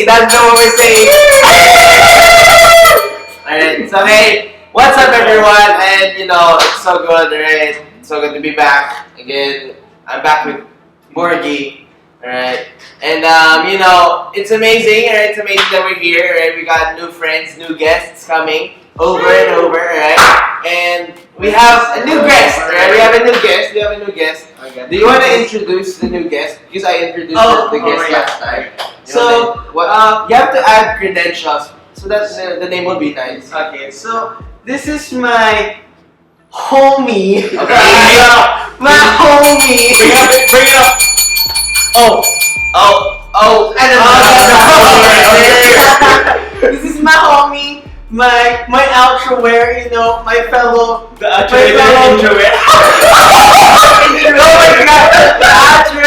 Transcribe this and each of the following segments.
That's not what we're saying. Alright, so hey, what's up everyone? And it's so good, alright? It's so good to be back again. I'm back with Borgy, alright? And it's amazing, alright? It's amazing that we're here, alright? We got new friends, new guests coming over and over, alright? And we have a new guest, alright? We have a new guest. Okay. Do you want to introduce the new guest? Because I introduced the guest last time. So, you have to add credentials. So that's the name will be nice. Okay, so this is my homie. Okay. My homie. Bring it up. Oh. This is my homie. My outro wear, my fellow. The outro wear. Oh my god! The outro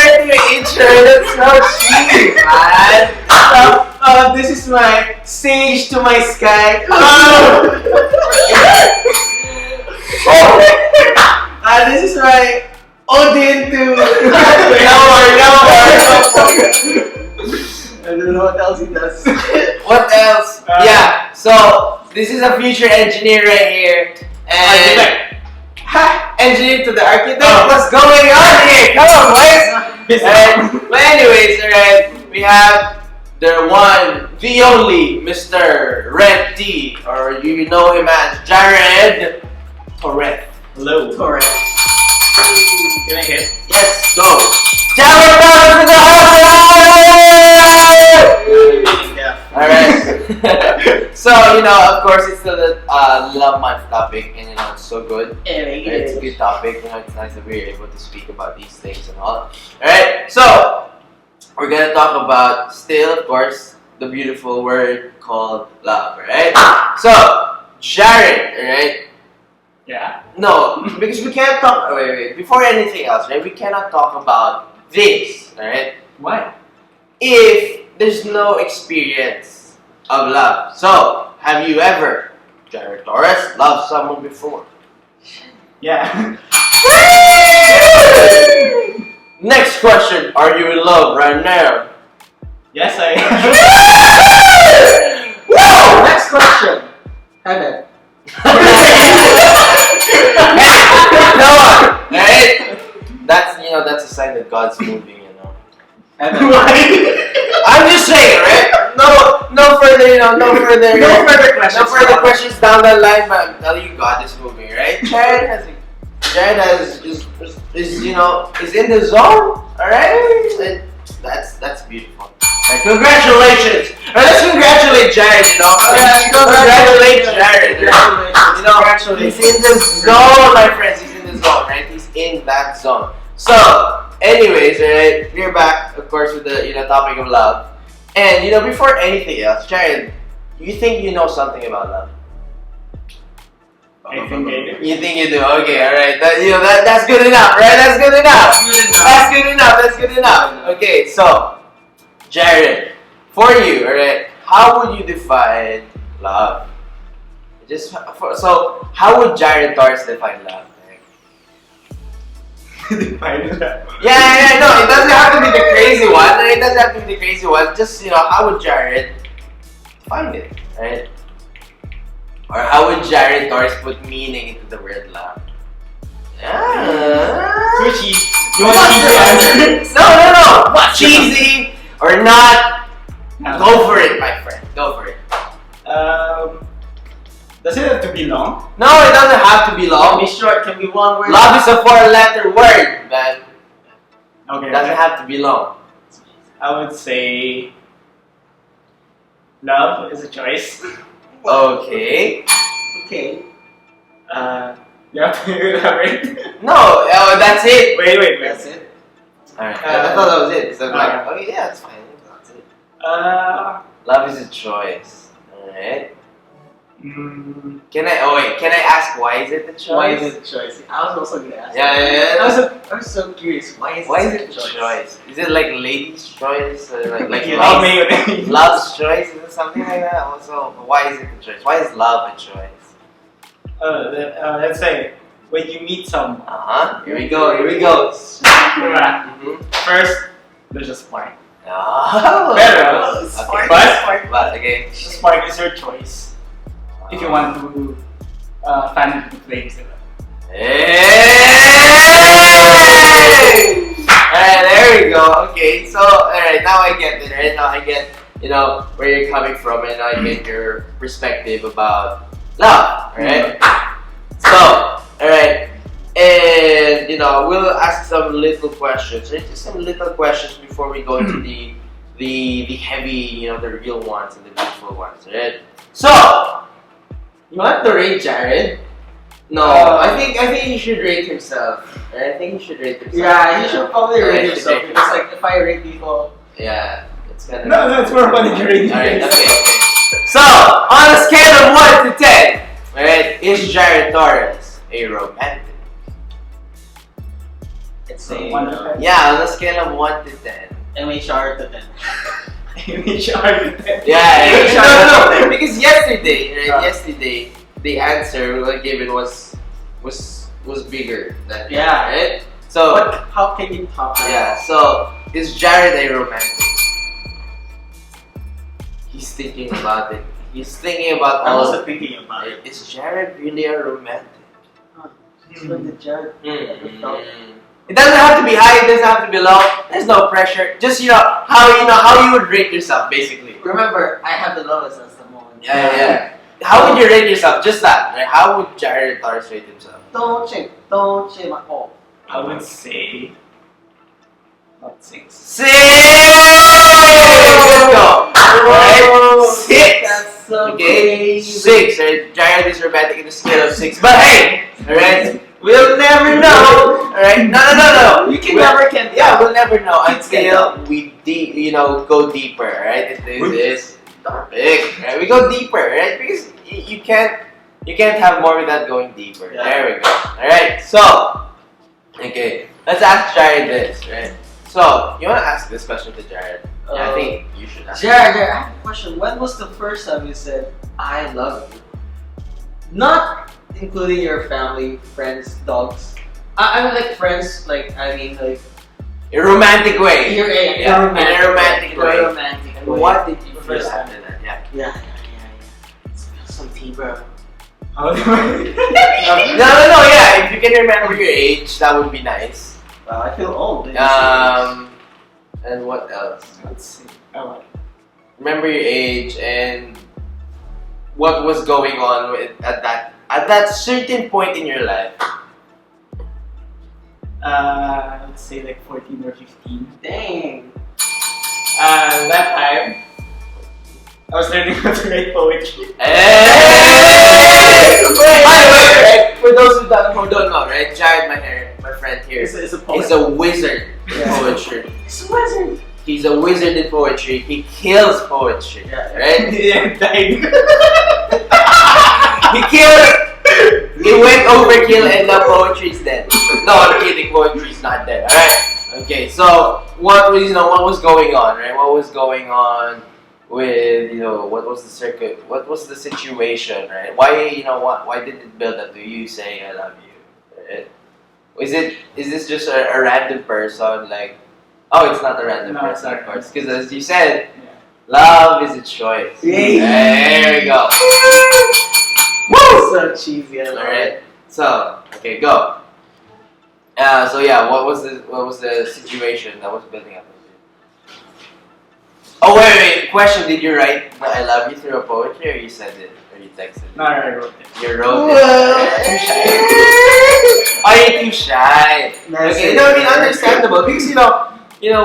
that's so cheap, man. This is my sage to my sky. This is my Odin to. I don't know what else he does. What else? Yeah. So this is a future engineer right here, and engineer to the architect. What's going on here? Come on, boys. But anyways, alright, we have the one, the only, Mr. Red T, or you know him as Jared Torres. Hello, Torres. Can I hit? Yes, go. Jared Torres in the house! Alright. So, of course, it's the love month topic, and it's so good. It's a good topic. It's nice that we're able to speak about these things and all. Alright, so we're gonna talk about still, of course, the beautiful word called love, right? So, Jared, alright? Yeah. No, because we can't talk. Wait. Before anything else, right? We cannot talk about this, alright? Why? If there's no experience of love. So, have you ever, Jared Torres, loved someone before? Yeah. Next question, are you in love right now? Yes, I am. Whoa! Next question. Heaven. No, right? That's a sign that God's moving, Heaven. I'm just saying, right? No further questions. No further questions down the line, but I'm telling you, God is moving, right? Jared is in the zone, alright? That's beautiful. Right, congratulations! Let's congratulate Jared, Congratulate Jared. He's in the zone, my friends. He's in the zone, right? He's in that zone. So, anyways, right, we're back, of course, with the topic of love. And before anything else, Jared, you think you know something about love? I think I do. You think you do? Okay, alright. That's good enough, right? That's good enough. Okay, so Jared, for you, alright, how would you define love? So how would Jared Torres define love? Define that. Yeah, no, it doesn't have to be the crazy one. Just, how would Jared find it, right? Or how would Jared Torres put meaning into the word love? Yeah. Too cheesy. You want cheesy answer? No. What? Cheesy or not? Go for it, my friend. Go for it. Does it have to be long? No, it doesn't have to be long. Be short. Can be one word. Love is a 4-letter word, man. Okay. It doesn't have to be long. I would say love is a choice. Okay. Okay. You have to elaborate. No, that's it. Wait. That's it. Alright, I thought that was it. So I'm like, okay, yeah, that's fine. That's it. Love is a choice. Alright. Can I ask why is it a choice? Why is it a choice? I was also gonna ask. Yeah. I was so curious. Why is it a choice? Is it like ladies' choice? Or like love, love's choice? Is it something like that? Also, why is it a choice? Why is love a choice? Let's say when you meet someone. Here we go. First, there's a spark. Oh. Pero, Okay. But okay. Spark is your choice. If you want to fan the flames, diba? Hey! Alright, there we go. Okay, so alright, now I get it. Right now I get, where you're coming from, and I get your perspective about love. Alright. So, alright, and we'll ask some little questions. Right? Just some little questions before we go into the heavy, the real ones and the beautiful ones. Right. So, you want to rate Jared? No, I think he should rate himself. I think he should rate himself. Yeah, he should probably rate himself rate because like if I rate people, yeah, it's kind of. No, it's more fun if you rate Alright, yourself. okay. So, on a scale of 1 to 10, alright, is Jared Torres a romantic? it's So, a 1 to 10. Yeah, on a scale of 1 to 10. MHR to 10. MHR to 10. Yeah, no, because yesterday, the answer given was bigger than Yeah. right? So, How can you top that? yeah, so, is Jared a romantic? He's thinking about it. He's thinking about I'm all also thinking about it. Is Jared really a romantic? It's when the Jared ever felt. It doesn't have to be high, it doesn't have to be low. There's no pressure. Just how you would rate yourself, basically. Remember, I have the lowest at the moment. Yeah. How would you rate yourself? Just that. Right? How would Jared Torres rate himself? Don't shame my fault. I would say about 6. 6! Let's go. Right? 6. That's so Okay, crazy. 6. Right? Jared is romantic in a scale of 6. But hey, alright, we'll never know. Alright, no. You can We'll- never can. Yeah, we'll never know Kids can until we go deeper, right? Into this topic, right? We go deeper, right? Because you can't have more without going deeper. Yeah. There we go. All right. So, okay, let's ask Jared this, right? So, you want to ask this question to Jared? Yeah, I think you should ask. Jared, I have a question. When was the first time you said I love you? Not including your family, friends, dogs. I mean like friends. Like I mean like. In a romantic way. You're in a romantic way. romantic And way. what did you feel First time. after that? Yeah. Yeah. Spill some tea, bro. How do No. Yeah, if you can remember your age, that would be nice. Wow, I feel old. And what else? Let's see. Oh, Remember your age and what was going on at that certain point in your life. let's say like 14 or 15. Dang. That time, I was learning how to write poetry. Hey! Wait. For those who don't know, right? Jared, my friend here, It's a poet. is a wizard in Yeah. poetry. It's a wizard. He's a wizard in poetry. He kills poetry, Yeah. right? Yeah, died. He went overkill and now poetry's dead. No, I'm kidding. Poetry's not dead. All right. Okay. So what was going on, right? What was going on with what was the circuit? What was the situation, right? Why did it build up to you saying I love you? Right? Is this just a random person like? Oh, it's not a random No, it's person, not. of course, because as you said, Yeah. love is a choice. Yay. There we go. Woo! So cheesy. I love Alright, it. so okay, go. So yeah, what was the situation that was building up? Oh wait. Question: did you write the "I love you" through a poetry, or you sent it, or you texted it? No, I wrote it. You wrote Whoa. it. Are you too shy? Nice. Okay, no, I mean understandable because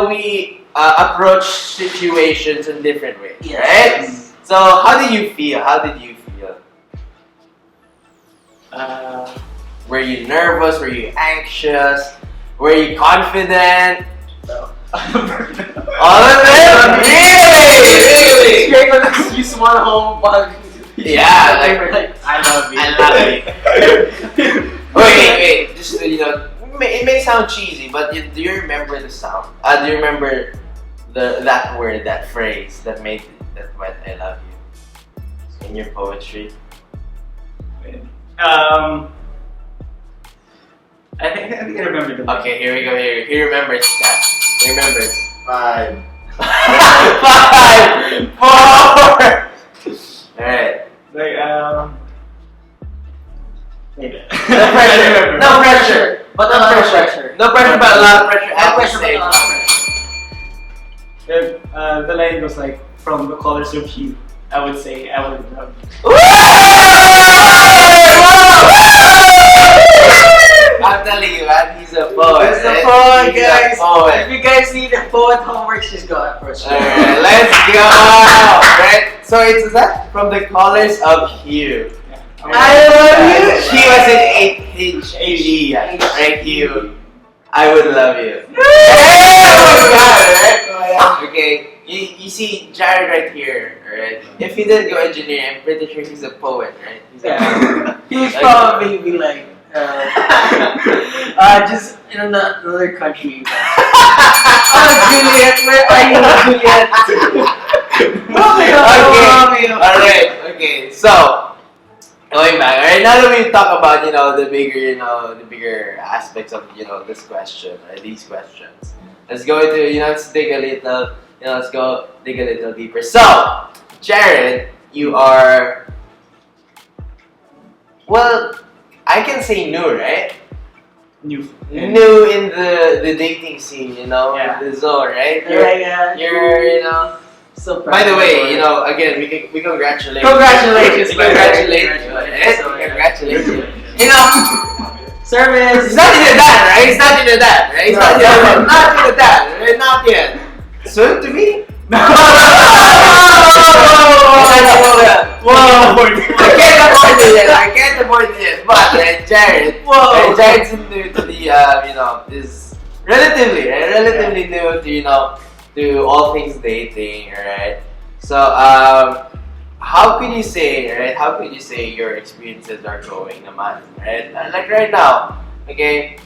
we approach situations in different ways, Yes. right? So how did you feel? Were you nervous? Were you anxious? Were you confident? No. All of it? Really? It's great when you just want home, but Yeah, like I love you. I love you. Wait. Just it may sound cheesy, but do you remember the sound? Do you remember that word, that phrase that meant I love you in your poetry? I think I remember the Okay, here we go. He remembers that. He remembers. 5. 5, 4. Alright. Like wait. No pressure. No pressure. But a lot of pressure. No pressure, but a lot of pressure. No At the pressure, but a same lot of time. pressure. The line goes like, from the colors of hue, I would say I would love you. I'm telling you, man, he's a poet. It's the right? poet, He's guys. a poet. If you guys need a poet homework, just go at first. Alright, let's go! Right? So it's that from the colors of hue. I love you. She was in H-E, right? Hue. I would love you. Okay, you see Jared right here, right? If he didn't go engineering, I'm pretty sure he's a poet, right? He's a poet. He would probably be like, just in another country. Oh, Juliet, where are you, Juliet? Okay, alright, okay, so going back, alright, now that we talk about, the bigger aspects of, this question, right, these questions, let's go into, let's dig a little, let's go dig a little deeper. So, Jared, you are, well, I can say new, right? New. New in the dating scene, Yeah. in the zone, right? Yeah. You're, So proud by the of way, you. again, we congratulate. Congratulations, We by the way. congratulate you. Congratulations. Right? Congratulate you. Service. It's not even that, right? It's not even that, right? It's not even that, right? Not yet. Soon to be? No. Whoa! I can't afford it yet. But Jared, Jared's new to the is relatively new to to all things dating, alright? So how could you say, right? How could you say your experiences are going, naman, right? Like right now, okay?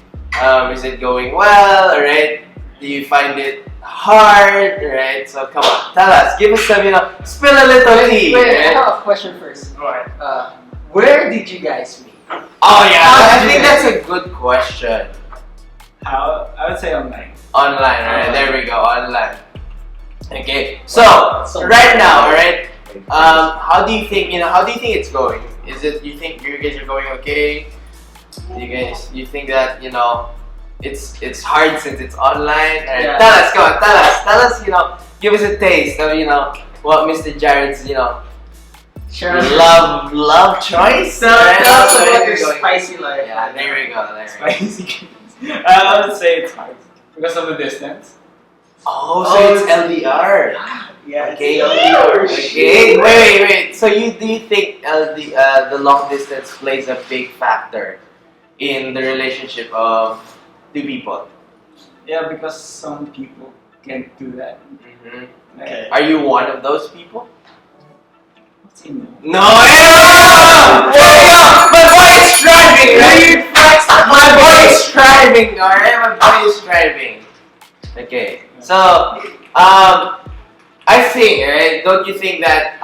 Is it going well, alright? Do you find it hard, right? So come on, tell us, give us some, spill a little tea. Wait, I right? have a question first. Alright. Where did you guys meet? Oh yeah, How I did think you that's guys a good question. How? I would say online. Online, right? There we go, online. Okay, so So- right now, alright. How do you think? How do you think it's going? Is it? You think you guys are going okay? You think that it's hard since it's online? Alright, Yeah. tell us, go on, tell us. Give us a taste of what Mr. Jared's Sure. love choice. So Alright, tell us so about where your you're going. spicy life. Yeah, there we go. There we go. Spicy. I would say it's hard because of the distance. Oh, Oh, so it's LDR. Yeah. Okay. it's- Okay. Wait. So do you think the long distance plays a big factor in the relationship of two people? Yeah, because some people can't do that. Mm-hmm. Like, Are you one of those people? what's in there? No. My boy is striving, right? My boy is striving. All right. My boy is striving. Okay. So I think, right? Don't you think that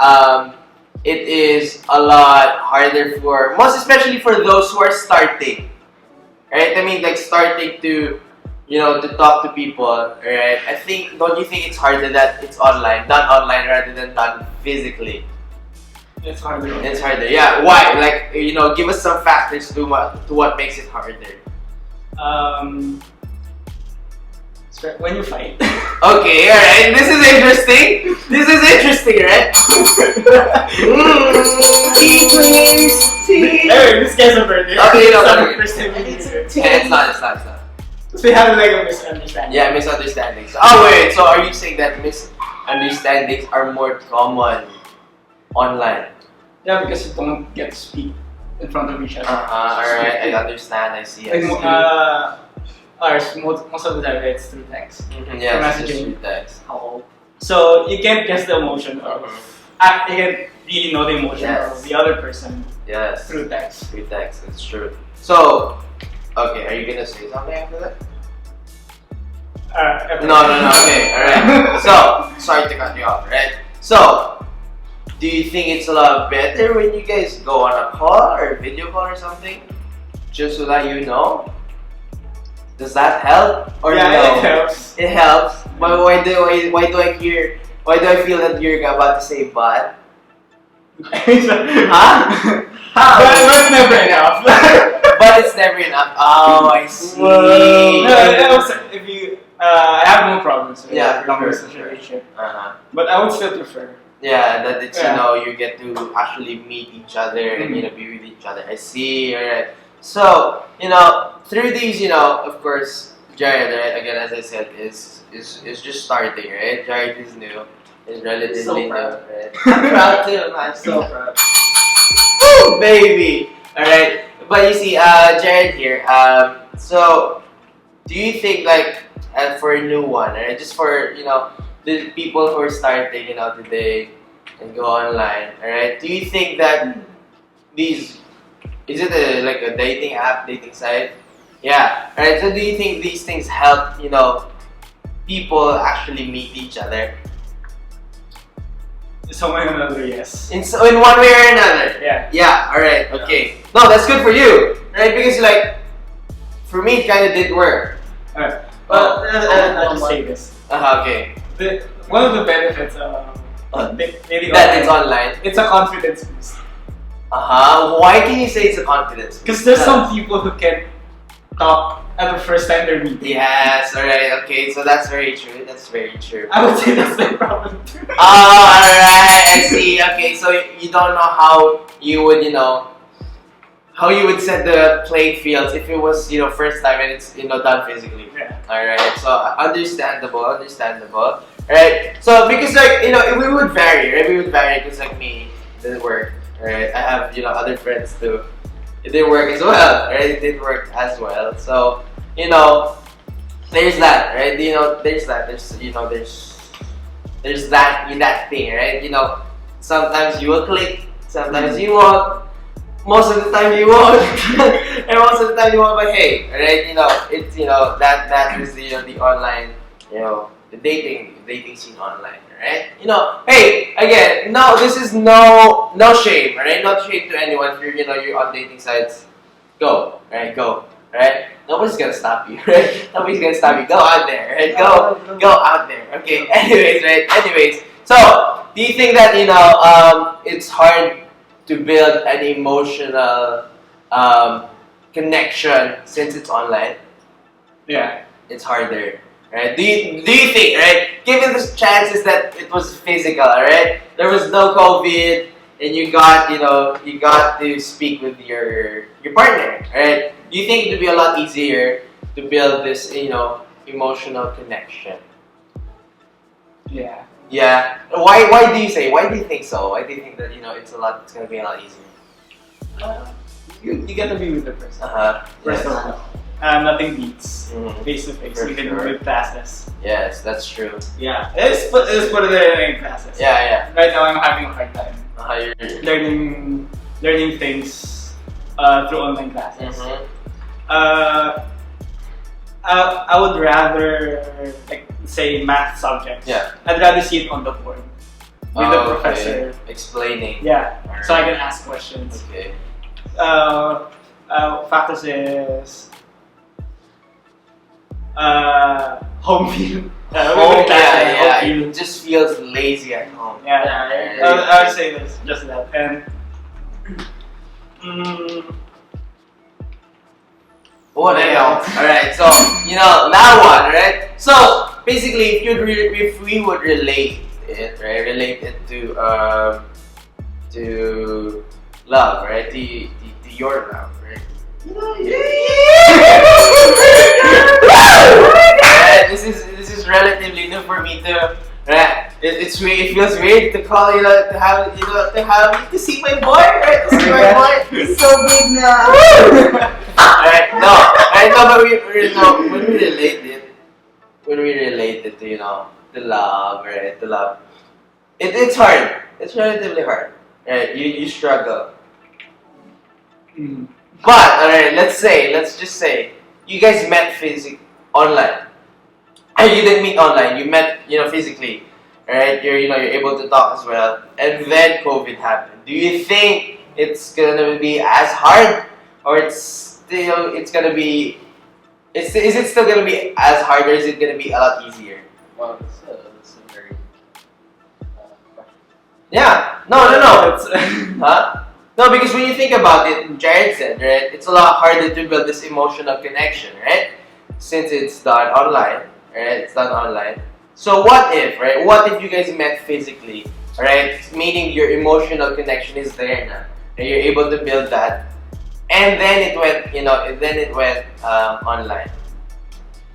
it is a lot harder for most especially for those who are starting, right? I mean, like starting to to talk to people, right? I think, don't you think it's harder that it's done online rather than done physically? It's harder. It's harder, yeah. Why? Like, give us some factors to what makes it harder. When you fight. Okay, alright. This is interesting. Right? Tea, please. Tea. Anyway, this guy's a birthday. Okay, It's no, not no, the first time we meet here. Yeah, it's not. So we have like a misunderstanding. Yeah, misunderstandings. Oh wait, so are you saying that misunderstandings are more common online? Yeah, because you don't get to speak in front of each other. Alright, I understand, I see. Like, most of the time it's through text. Yeah, messaging. just through text. So you can't guess the emotion of you can't really know the emotion Yes. of the other person Yes, through text. through text, it's true. So, okay, are you gonna say something after that? No, okay, alright. So, sorry to cut you off, right? So, do you think it's a lot better when you guys go on a call or a video call or something? Just so that you know? Does that help? Or Yeah, no? it helps. It helps. But why do I Why do I feel that you're about to say but? Huh? How? But never enough. But it's never enough. Oh, I see. If you, I have no problems with Yeah, for long sure, distance for sure. relationship, Uh-huh. but I would still prefer. Yeah, that it's Yeah. you know you get to actually meet each other and you know be with each other. I see. Alright. So through these of course Jared, right, again as I said is just starting, right? Jared is new, is relatively So new, proud. right? I'm proud too. I'm so proud. Woo, baby. All right, but you see, Jared here. So do you think like for a new one, right? Just for the people who are starting, today and go online, all right? Do you think that these is it like a dating app, dating site? Yeah. All right. So do you think these things help people actually meet each other Someone another, yes. in one way or another? Yeah. Yeah. All right. Okay. No, that's good for you, right? Because like for me, it kind of did work. Alright. Well, I'll just say this. Okay. One of the benefits of dating That it's online, online. it's a confidence boost. Why can you say it's a confidence? Because there's some people who can talk at the first time they're meeting. Yes. All right. Okay. So that's very true. That's very true. I would say that's the problem too. Oh, alright, I see. Okay, so you don't know how you would, how you would set the playing fields if it was, first time and it's, done physically. Yeah. Alright, so understandable. Alright, so because like, we would vary, right? We would vary because like me, it didn't work. Alright, I have, other friends too. It didn't work as well, right? It didn't work as well. So, there's that, right? There's that. There's that thing, right? Sometimes you will click, sometimes you won't. Most of the time you won't, and most of the time you won't. But hey, right? It's that is the online, the dating scene online, right? Hey, again, no, this is no shame, right? No shame to anyone if you're on dating sites. Go, right? Go, right? Nobody's gonna stop you, right? Nobody's gonna stop you. Go out there, right? Go out there. Okay. Anyways, right? Anyways, so do you think that it's hard to build an emotional connection since it's online? Yeah. It's harder, right? Do you think, right? Given the chances that it was physical, right? There was no COVID, and you got to speak with your partner, right? Do you think it would be a lot easier to build this, emotional connection? Yeah. Yeah. Why do you say? Why do you think so? Why do you think that it's gonna be a lot easier? You get to be with the person. Yes. First of all. Nothing beats face to face. For You can sure. do it classes. Yes, that's true. Yeah. Let's put it there in classes. Yeah. Right now I'm having a hard time You're. learning things through online classes. I would rather say math subjects. Yeah. I'd rather see it on the board with the professor. Explaining. Yeah. Alright. So I can ask questions. Okay. Factors is home field. Home, yeah. Home It field. just feels lazy at home. Yeah. Yeah. I would say this, just that. And What else? Alright, so that one, right? So basically, if we would relate it, right? Relate it to love, right? To your love, right? Right, this is relatively new for me too. Right? It feels weird to call to have to see my boy, right? To see my boy. He's so big now. Alright, but when we relate it to the love, right? The love. It's hard. It's relatively hard. Right? You struggle. But alright, let's just say you guys met online. And you didn't meet online, you met physically. Right? You're able to talk as well. And then COVID happened. Do you think it's gonna be as hard, or is it still gonna be as hard, or is it gonna be a lot easier? Wow, that's a very Yeah. No. It's, Huh? No, because when you think about it, Jared said, right, it's a lot harder to build this emotional connection, right? Since it's done online, right? It's done online. So what if, right? What if you guys met physically, right? Meaning your emotional connection is there now, and you're able to build that, and then it went, online.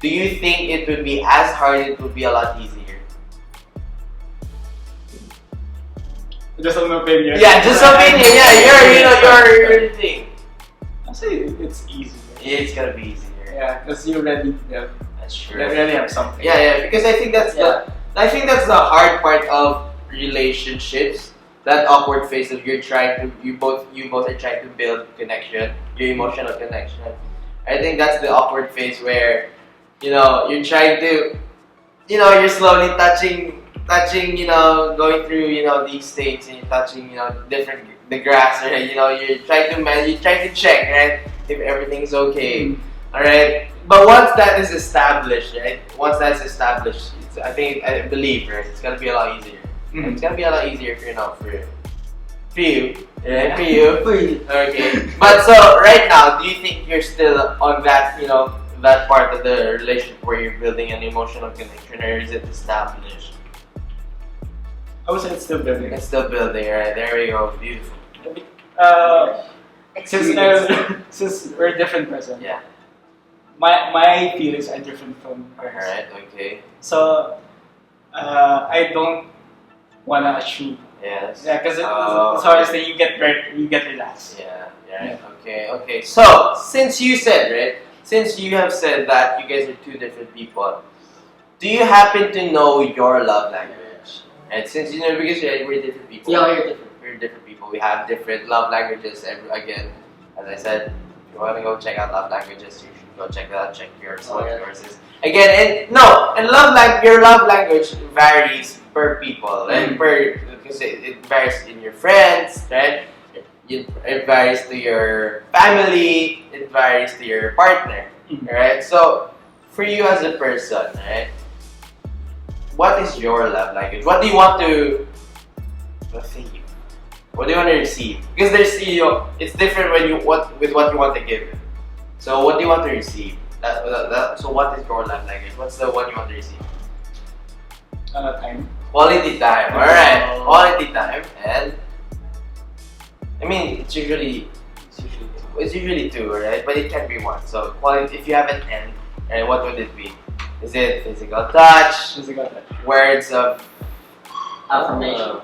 Do you think it would be as hard? It would be a lot easier. just an opinion. Yeah, just opinion. Yeah, your thing. I'll say it's easy. It's gonna be easier. Yeah, because you already That's true. you already have something. Yeah, because I think that's the hard part of relationships. That awkward phase of you both are trying to build connection, your emotional connection. I think that's the awkward phase where, you're trying to, you're slowly touching, going through, these states, and you're touching, the grass, right? You're trying to check, right, if everything's okay. Alright? But once that is established, right? I believe, right? It's gonna be a lot easier. It's gonna be a lot easier for you. Yeah, for you. For you. Okay. But so right now, do you think you're still on that, that part of the relationship where you're building an emotional connection, or is it established? I would say it's still building. It's still building, right? There we go. Beautiful. Since we're different person. Yeah. My feelings are different from hers. Alright, okay. So I don't wanna assume. Yes. Yeah, because it's hard to say you get relaxed. Yeah. Okay. So, since you have said that you guys are two different people, do you happen to know your love language? And since because we're different people. Yeah, we're different. We're different people. We have different love languages. Again, as I said, if you want to go check out love languages, you should go check it out. Check yours. Yours is. Again, your love language varies per people, right? Because it varies in your friends, right? It varies to your family. It varies to your partner, right? So, for you as a person, right? What is your love language? What do you want to receive? What do you want to receive? Because there's it's different with what you want to give. So, what do you want to receive? So what is your love language? What's the one you want to receive? Time. Quality time. Alright. Quality time. And I mean it's usually two, right? But it can be one. So quality, if you have an N, right, what would it be? Is it physical touch? Words of Affirmation.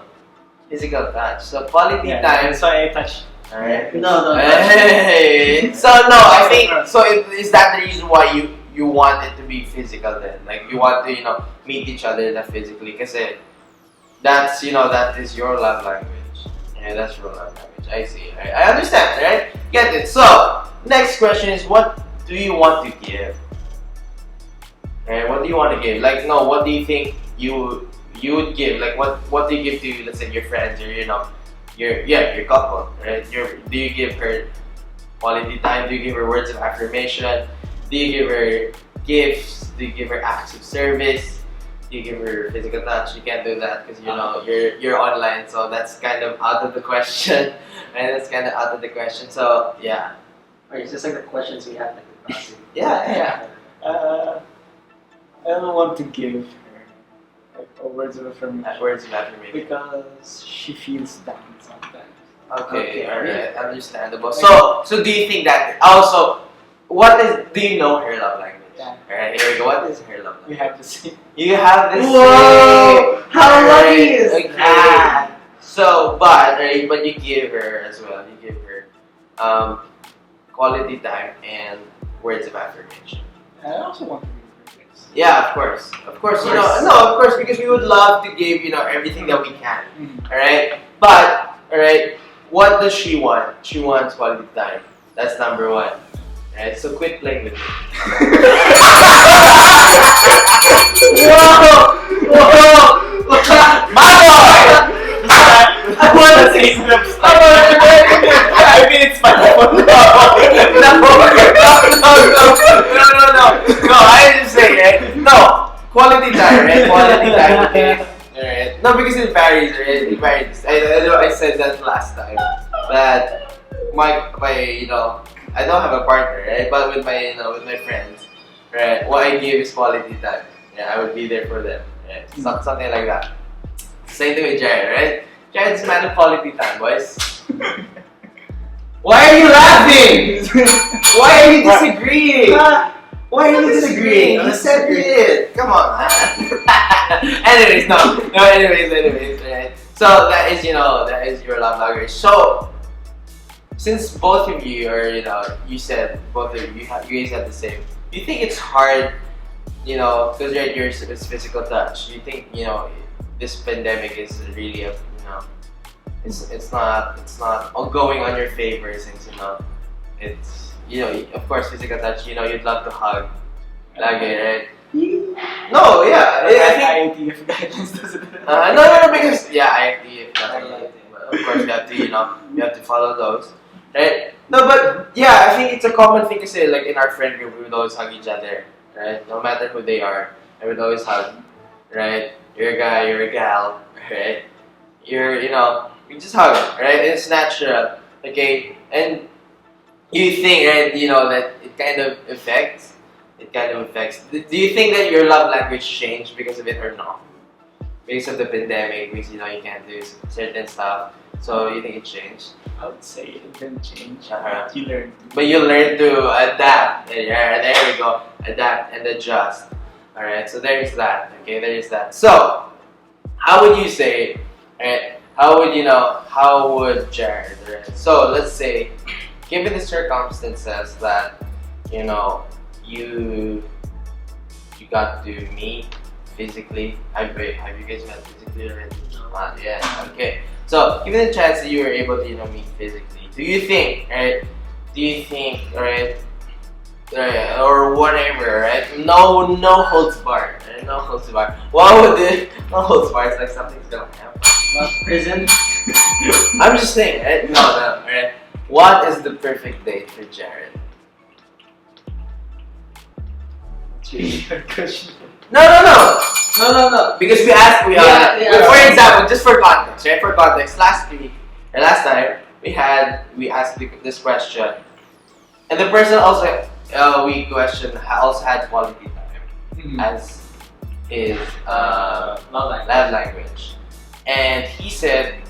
Physical touch. So quality time. That's why I touch. Alright. No. Hey. So no, I think so. Is that the reason why you want it to be physical then? Like you want to meet each other physically, because that's that is your love language. Yeah, that's your love language. I see. I understand. Right? Get it. So next question is, what do you want to give? Right? What do you want to give? Like what do you think you would give? Like what do you give to, let's say, your friends, or your couple, right? Do you give her quality time? Do you give her words of affirmation? Do you give her gifts? Do you give her acts of service? Do you give her physical touch? You can't do that because you're online, so that's kind of out of the question. And that's kind of out of the question. So yeah. Alright, it's just like the questions we have, like the class. Yeah. I don't want to give her words of affirmation. Words of affirmation. Because she feels down sometimes. Okay, alright, understandable. So do you think that also? Do you know her love language? Yeah. Alright, here we go. What is her love language? We have to see. You have this. Whoa! How lucky is that? So, but you give her as well. You give her quality time and words of affirmation. I also want to give her gifts. Yeah, of course. Of course, because we would love to give everything that we can. Alright? But what does she want? She wants quality time. That's number one. Alright, so quit playing with me. Whoa! My boy! I want to say something. I mean, it's my fault. No, I didn't say it. No, quality time, right? Quality time. Alright. No, because it varies, right? It varies. I know I said that last time that my I don't have a partner, right? But with my with my friends, right? What I give is quality time. Yeah, I would be there for them. Right? Something like that. Same thing with Jared, right? Jared's a man of quality time, boys. Why are you laughing? Why are you disagreeing? Why are you disagreeing? You said it. Come on, man. Anyways, anyways, right? So that is your love language. So since both of you are you said both of you guys have the same. Do you think it's hard, because yours is physical touch? Do you think this pandemic is really a it's not all going on your favor since it's of course physical touch you'd love to hug lagi, right? No, yeah, I think IIT guidance doesn't. no, because IIT of course you have to follow those, right? No, but yeah, I think it's a common thing to say. Like in our friend group, we would always hug each other, right? No matter who they are, I would always hug, right? You're a guy, you're a gal, right? We just hug, right? It's natural, okay? And you think, right, that it kind of affects. Do you think that your love language changed because of it or not? Because of the pandemic, because you can't do certain stuff. So you think it changed? I would say it didn't change. Uh-huh. You learn. But you learn to adapt. Yeah, there we go. Adapt and adjust. Alright, so there is that. Okay, there is that. So, how would you say, right? How would Jared, right? So, let's say, given the circumstances that, you got to meet physically. Have you guys met physically already? Yeah, okay. So, given the chance that you were able to, meet physically, do you think, right? Right? Or whatever, right? No holds barred. Right? No holds barred. What would it? No holds barred. It's like something's gonna happen. What, prison? I'm just saying, right? No, right? What is the perfect date for Jared? Good question. No. Because we asked, for example, just for context, right? For context, last time we asked this question, and the person also we questioned also had quality time as his Love love language, and he said,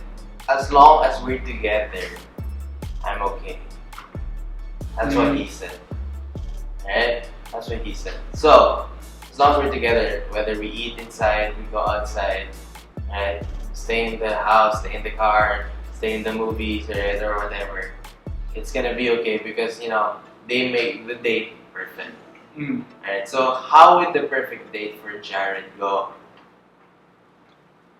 as long as we're together, I'm okay. That's what he said, right? That's what he said. So, as long as we're together, whether we eat inside, we go outside, right? Stay in the house, stay in the car, stay in the movies, right? Or whatever, it's gonna be okay because they make the date perfect. Right? So, how would the perfect date for Jared go?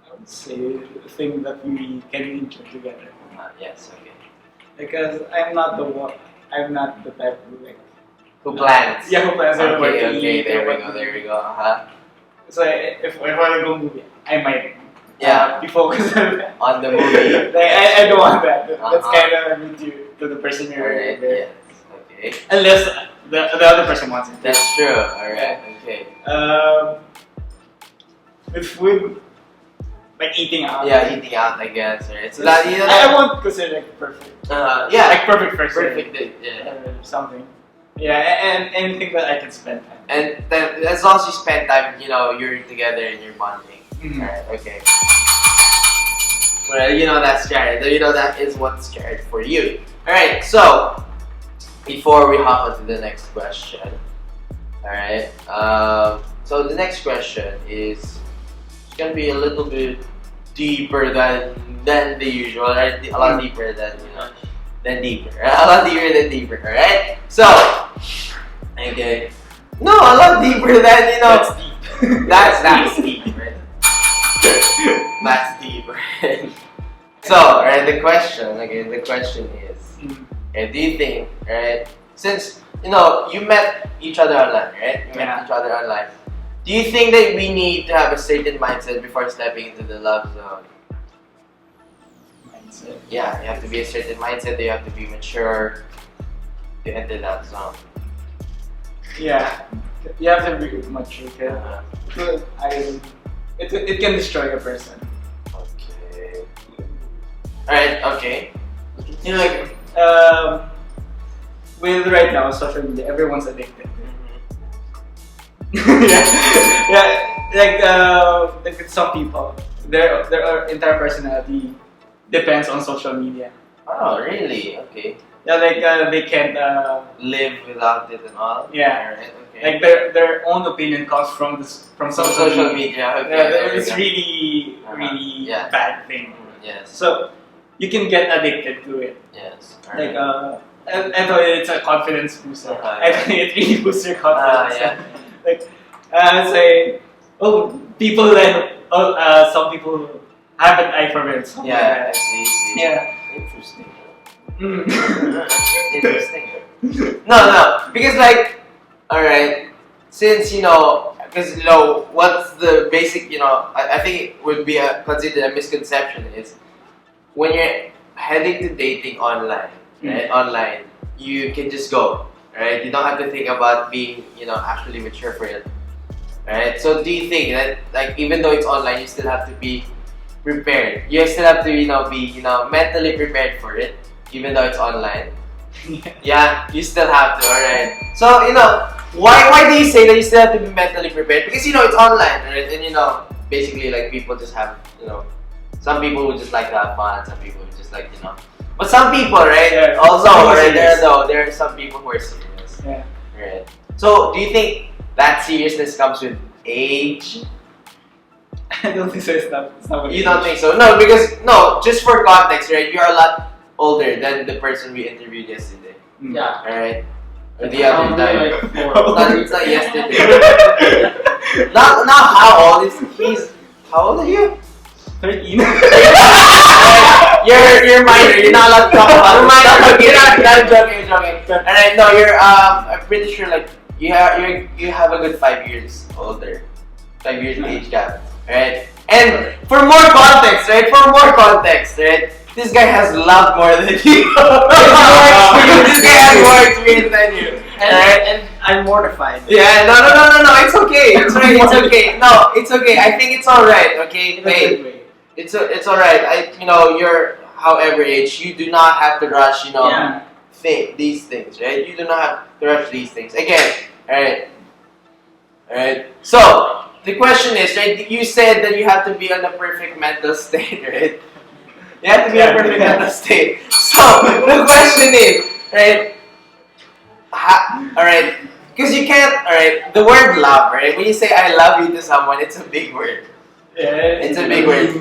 I would say the thing that we can enjoy together. Yes, okay. Because I'm not the type who Who plans? Yeah, who plans? Okay, there we go. So if I want to go movie, I might Yeah. be focused On the movie. I don't want that. That's kind of rude to the person you're Alright, with. yes. Okay. Unless the other person wants it. That's true. Alright, okay. With food, like eating out. Yeah, eating out, I guess. Right? So I won't consider it perfect. yeah. Like perfect first Perfect date, yeah. or something. Yeah, and anything that I can spend time. And then, as long as you spend time, you're together and you're bonding. Alright, okay. Well, that's Jared. That is what's Jared for you. Alright, so, before we hop on to the next question, alright, so the next question is gonna be a little bit deeper than the usual, right? A lot deeper than deeper. A lot deeper than deeper, alright? So, okay. No, a lot deeper than, That's deep. That's deep, right? That's deep, right? So, right, the question is, do you think, right, since, you met each other online, right? You met each other online. Do you think that we need to have a certain mindset before stepping into the love zone? Mindset. Yeah, you have to be a certain mindset, you have to be mature to enter that zone. Yeah, you have to be mature. It can destroy a person. Alright, okay. You know, like with right now social media, everyone's addicted. Like some people, their entire personality depends on social media. Oh, really? Okay. Yeah, like they can't. Live without it and all? Yeah. Alright, okay. Like their own opinion comes from From social social media. media, okay. Yeah, there we it's go. really Yeah. bad thing. Yes, So you can get addicted to it. yes. Like Alright. I thought it's a confidence booster. Uh-huh, I think it really boosts your confidence. yeah. Like say, oh, people like some people have an eye for it. something like Yeah, I that. see. Yeah. Interesting. Mm. Interesting. No, because like, alright, since because what's the basic, I think it would be considered a misconception is when you're heading to dating online, right? Online, you can just go, right? You don't have to think about being, actually mature for it, right? So do you think that like even though it's online, you still have to be prepared? You still have to, be, mentally prepared for it, even though it's online. Yeah, you still have to, alright. So, why do you say that you still have to be mentally prepared? Because, it's online, right? And, basically, like, people just have, some people would just like to have fun, some people would just like, But some people, right? Yeah, Also, some people are right, serious. there are some people who are serious. Yeah. Right. So, do you think that seriousness comes with age? I don't think so. It's not what You it don't is. think so? No, because, no, just for context, right? You're a lot older than the person we interviewed yesterday. Mm. Yeah. Alright? Or the other time. Like It's not yesterday. Not how old is he's how old are you? 13. You're minor, you're not allowed to talk about it. You're not joking. Alright, no, I'm pretty sure like you have a good 5 years older. 5 years age gap. Alright? And for more context, right? This guy has loved more than you. This guy has more experience than you. and I'm mortified. Yeah, no, it's okay. It's right, it's okay. No, it's okay. I think it's alright, okay? Hey, it's alright. You're however age, you do not have to rush, Yeah. these things, right? You do not have to rush these things. Again, alright? So, the question is, right, you said that you have to be on a perfect mental state, right? You have to be in a perfect mental state. So, the question is, right, alright, because you can't, alright, the word love, right, when you say I love you to someone, it's a big word. It's a big word.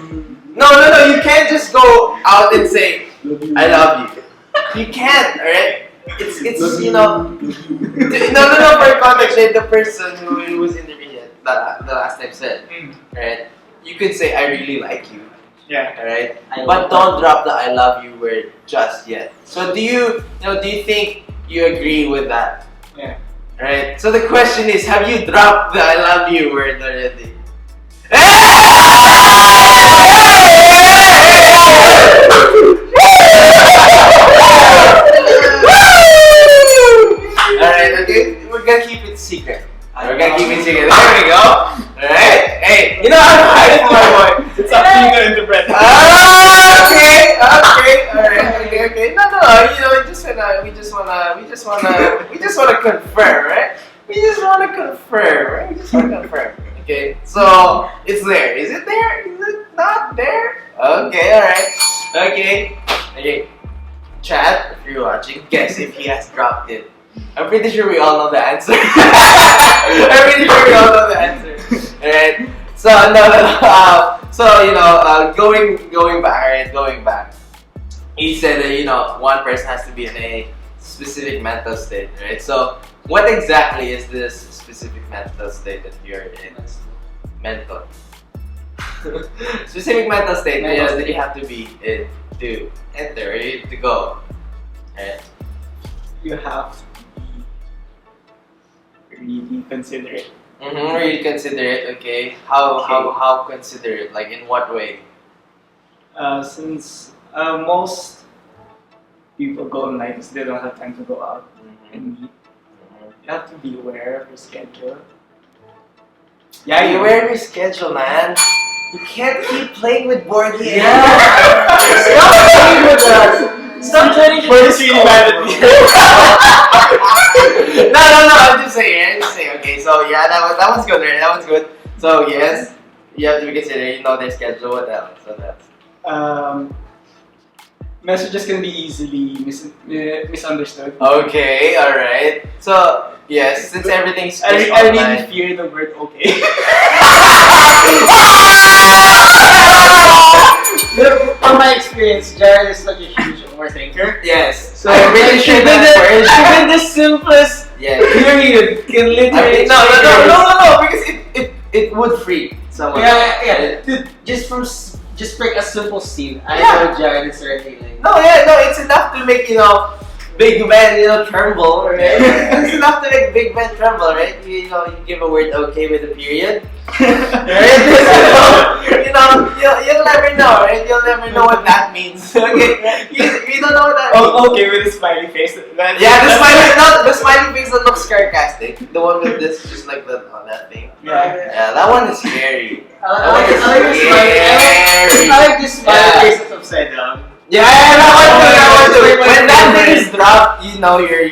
No, you can't just go out and say, I love you. You can't, alright? It's no, for context, right, the person who was interviewed the last time said, right, you could say, I really like you. Yeah. Alright? But don't drop the I love you word just yet. So do you think you agree with that? Yeah. Alright? So the question is, have you dropped the I love you word already? Alright, okay? We're gonna keep it secret. We're gonna keep it secret. There we go. Alright? Hey, I'm hiding my boy. It's up to you to interpret. Okay. Okay. No. We just wanna confirm, right? We just wanna confirm. Okay. So it's there. Is it there? Is it not there? Okay. All right. Okay. Chat, if you're watching, guess if he has dropped it. I'm pretty sure we all know the answer. Alright. So going back. He said that one person has to be in a specific mental state, right? So what exactly is this specific mental state that you're in? Mental. Specific mental state that you have to be in to enter, or to go. Right? You have to be really considerate. Really considerate, okay. How considerate? Like in what way? Since most people go online because they don't have time to go out and meet, you have to be aware of your schedule. Yeah, you wear your schedule, man. You can't keep playing with Borgy. Stop playing with us. Stop trying to Borgy's really mad at me. No. I'm just saying. Okay, so yeah, that one's good, right? That one's good. So yes, you have to be considered. You know their schedule. What else? Messages can be easily misunderstood. Okay, all right. So yes, since everything's just I online. really fear the word okay. From my experience, Jared is such a huge overthinker. Yes. So I'm really sure even that the simplest yeah. period can literally No, because it would free someone. Yeah. Dude, just break a simple scene. I know Jared is already like. No, it's enough to make Big Man tremble, right? It's enough to make Big Man tremble, right? You give a word okay with a period, right? You'll never know, right? You'll never know what that means. Okay, you don't know what that means. Oh, okay, with a smiley face. The smiley face that looks sarcastic. The one with this, just like that thing. Yeah, that one is scary. I like this smiley face that's upside down. Yeah, that one too. When that thing is dropped, you know you're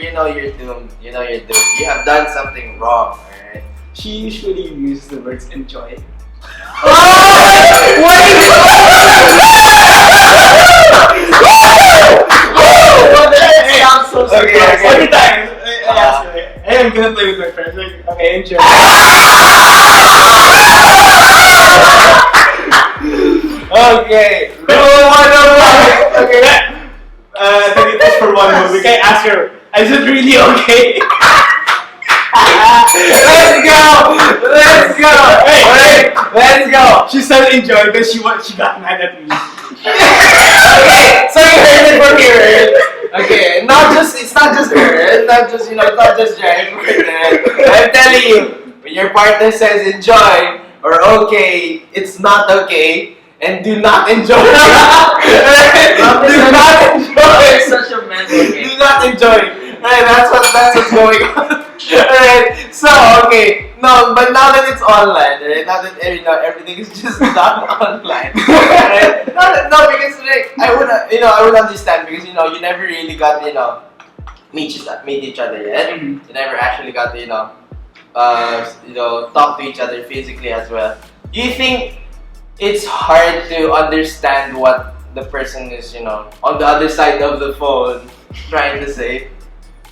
doomed. You know you're doomed. You have done something wrong, alright? She usually uses the words enjoy. Sounds so Okay. Every time I ask her, hey, I'm gonna play with my friends. Like, okay, enjoy. Okay. Okay. Then it was for one moment. I asked her, is it really okay? Let's go. Hey, Let's go. she said enjoy because she got mad at me. Okay, so you heard it from here. Okay, it's not just her. It's not just Jared. I'm telling you, when your partner says enjoy or okay, it's not okay. And do not enjoy. Do not enjoy. Such a mental game. Do not enjoy. Right, that's what's going on. Alright, so okay. No, but now that it's online, right? Now that everything is just done online. Right? No, because like I would understand because you never really got meet each other yet. Mhm. You never actually got to talk to each other physically as well. Do you think it's hard to understand what the person is, on the other side of the phone trying to say?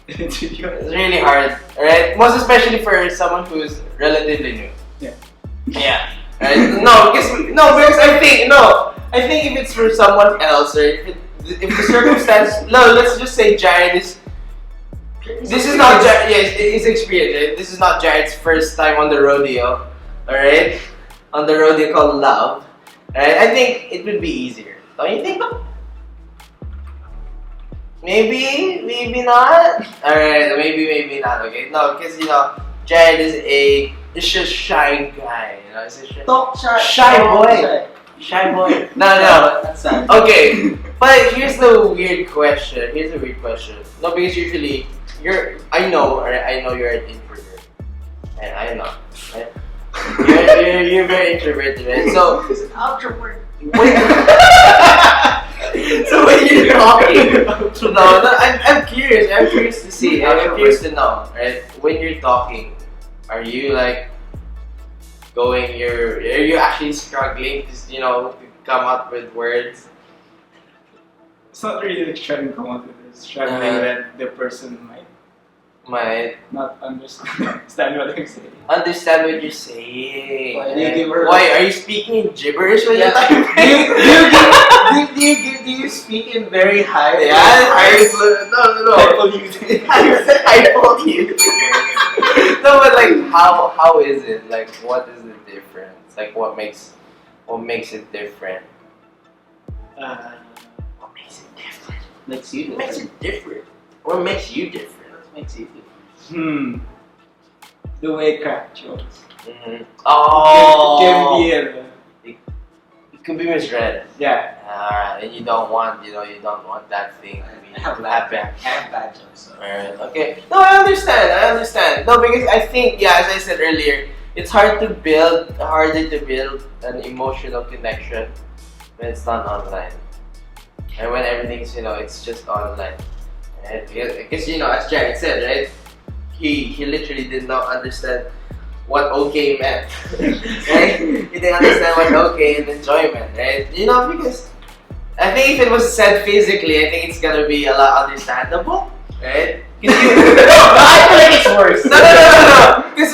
It's really hard, right? Most especially for someone who's relatively new. Yeah. Right? Because I think if it's for someone else, or if the circumstance, let's just say Jared is. This is not Jared. Yes, his experience. Right? This is not Jared's first time on the rodeo. All right, on the rodeo called love. Right? I think it would be easier. Don't you think? Maybe not. All right, maybe not. Okay, no, because Jared is just shy guy. He's a shy boy. Shy boy. No. That's sad. Okay, but here's the weird question. No, because usually I know you're an introvert, and I know, right? You're very introverted, right? So He's an outrovert. So when you're talking, I'm curious. I'm curious to see. I'm curious to know, right? When you're talking, are you like are you actually struggling to come up with words? It's not really like trying to come up with this. Struggling that the person might not understand what I'm saying. Understand what you're saying. Why do you give her? Why are you speaking in gibberish when you're Yeah. typing? Do you speak in very high? No. I told you. No, but like, how is it? Like, what is the difference? Like, what makes it different? What makes it different? Makes you What makes it different? What makes you different? Makes you different. The way crack jokes. Mm-hmm. Oh, It it could be misread. yeah. And you don't want that thing to happen. I have bad jokes. So. Alright, okay. No, I understand. No, because I think, as I said earlier, it's harder to build an emotional connection when it's done online. And when everything's, it's just online. Right? Because, as Jared said, right? He literally did not understand what okay meant. Right? He didn't understand what okay and enjoyment, right? Because I think if it was said physically, I think it's gonna be a lot understandable, right? No, I feel like it's worse. No. Because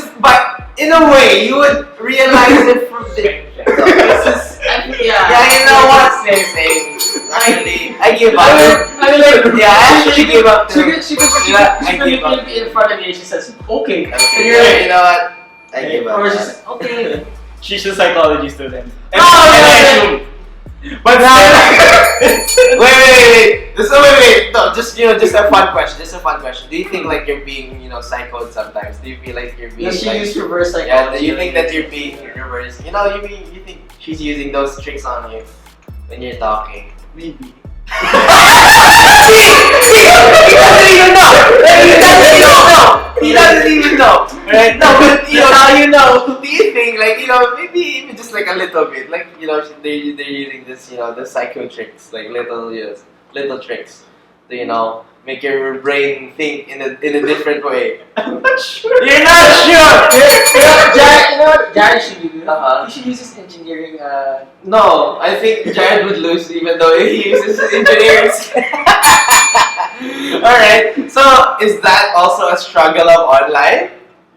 in a way, you would realize it from the. Yeah, you know what? Same. Actually, I give up. I actually give up. She could be in front of you and she says, okay. And you're like, you know what? I give up. Or she's okay. She's a psychology student. But wait. No, just a fun question. Do you think like you're being, psychoed sometimes? Do you feel like you're being? Does she use reverse psychology? Yeah. Do you think that you're being reverse? You think she's using those tricks on you when you're talking? Maybe. He doesn't even know. Right? No, but now you know. Do you think like maybe even just like a little bit, like they're using this the psycho tricks, like little tricks to make your brain think in a different way. I'm not sure. You're not sure. Jared should do. He should use his engineering. No, I think Jared would lose even though he uses engineering. Alright, so is that also a struggle of online?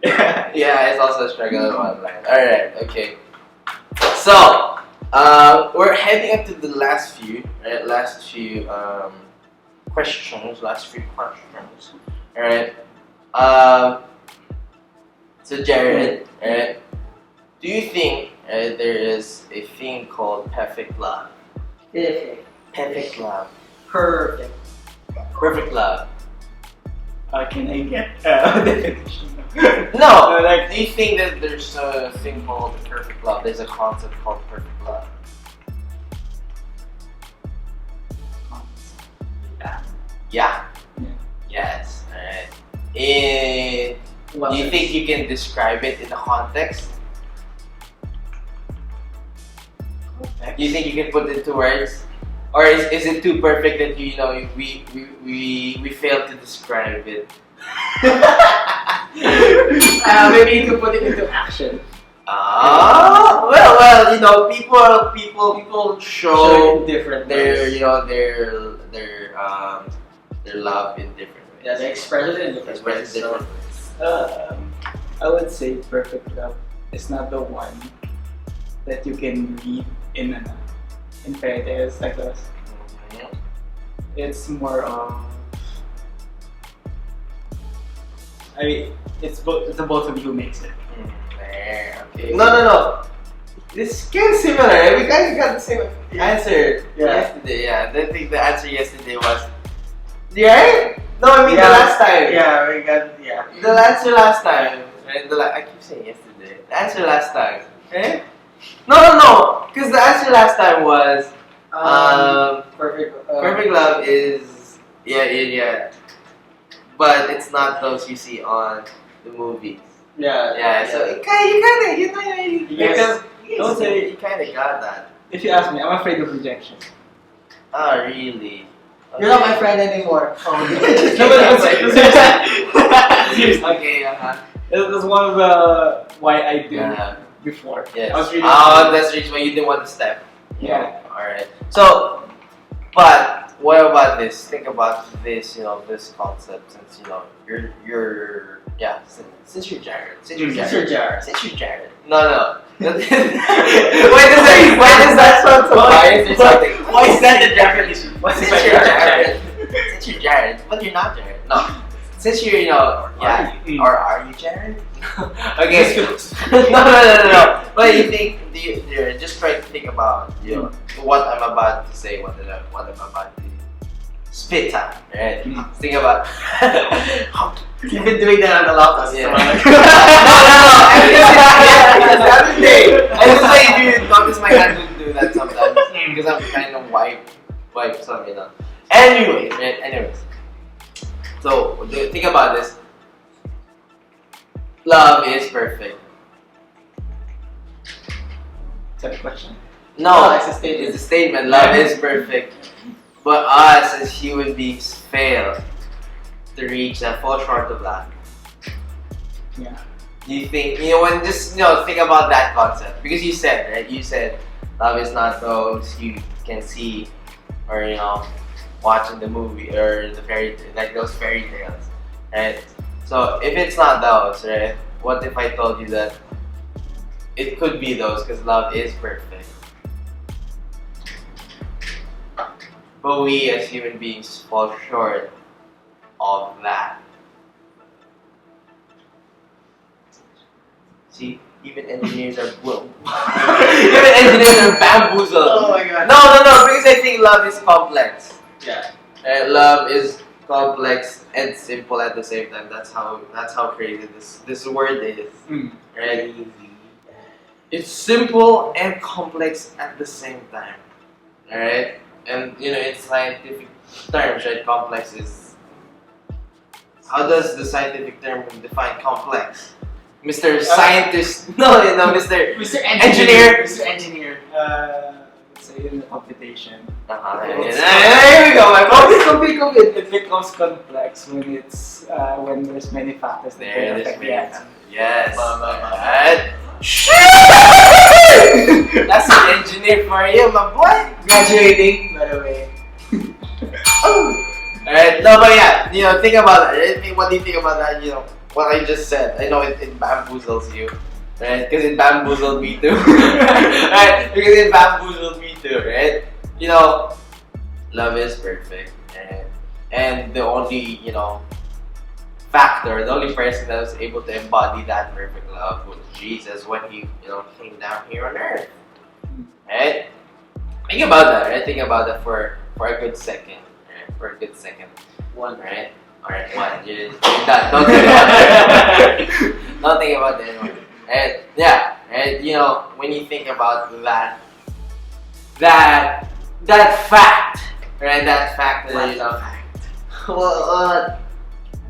Yeah, it's also a struggle of online. Alright, okay. So, we're heading up to the last few questions. Alright. So Jared, alright, do you think there is a thing called perfect love? Perfect love. Perfect love. Can I get a definition? No, do you think that there's a thing called perfect love? There's a concept called perfect love. Yeah. Yes. Alright. Do you think you can describe it in a context? Do you think you can put it into words? Or is it too perfect that we fail to describe it? Maybe you could put it into action. Well, people show different their ways. their love in different ways. Yeah, they express it in different ways. I would say perfect love is not the one that you can read in fairy tales like those. It's more of it's the both of you who makes it. Okay. No. It's kind of similar. We kind of got the same answer yesterday. Yeah, I think the answer yesterday was right. No, I mean the last time. Yeah, we got The answer last time. Right? I keep saying yesterday. The answer last time. Okay. No. Because the answer last time was perfect love is but it's not those you see on the movies. Yeah. So you kind of got that. If you ask me, I'm afraid of rejection. Oh, really? You're not my friend anymore. Seriously. Okay. It was one of the why I did before. Yes. I was really that's the reason why you didn't want to step. Yeah. Alright. So, but what about this? Think about this, this concept since you're since you're Jared. Since you're Jared. No. Why does that sound so biased or something? Why is that the definition? Since you're Jared, but you're not Jared. No. Since you're, or are you Jared? Okay. No. But you think, you're just trying to think about, what I'm about to say, what I'm about to spit out, right? Think about. You've been doing that on the laptop. Yeah. I just say if you notice my hand will do that sometimes because I'm kind of wipe some, Anyways. So think about this. Love is perfect. Is that a question? No, it's a statement. It's a statement. Love is perfect. But us as human beings fail to reach that, fall short of that. Yeah. Do you think, when just, think about that concept? Because you said, right? You said love is not those you can see or, watching the movie or like those fairy tales, right? So if it's not those, right? What if I told you that it could be those because love is perfect? But we as human beings fall short of that. See, even engineers are even engineers are bamboozled. Oh my god. No, because I think love is complex. Yeah. Love is complex and simple at the same time. That's how crazy this word is. Right? It's simple and complex at the same time. Alright? And in scientific terms, right, complex is, how does the scientific term define complex? Mr. Scientist, Mr. Mr. Engineer. Mr. Engineer. Let's say in the computation. There we go, my boy. It becomes complex when it's when there's many factors that There, can there's affect the many answer. Yes. Ba. That's an engineer for you, my boy. Graduating, by the way. Alright, no, but yeah, think about that. What do you think about that? What I just said. I know it bamboozles you, right? Because it bamboozled me too. Right? Because it bamboozled me too, right? Love is perfect, and the only, factor, the only person that was able to embody that perfect love was Jesus when he, came down here on earth. Right? Think about that, right? Think about that for a good second. Right? For a good second. One. Right? Alright, one. You're done. Don't think about that. Don't think about that anymore. And yeah, right? When you think about that fact, right? That fact that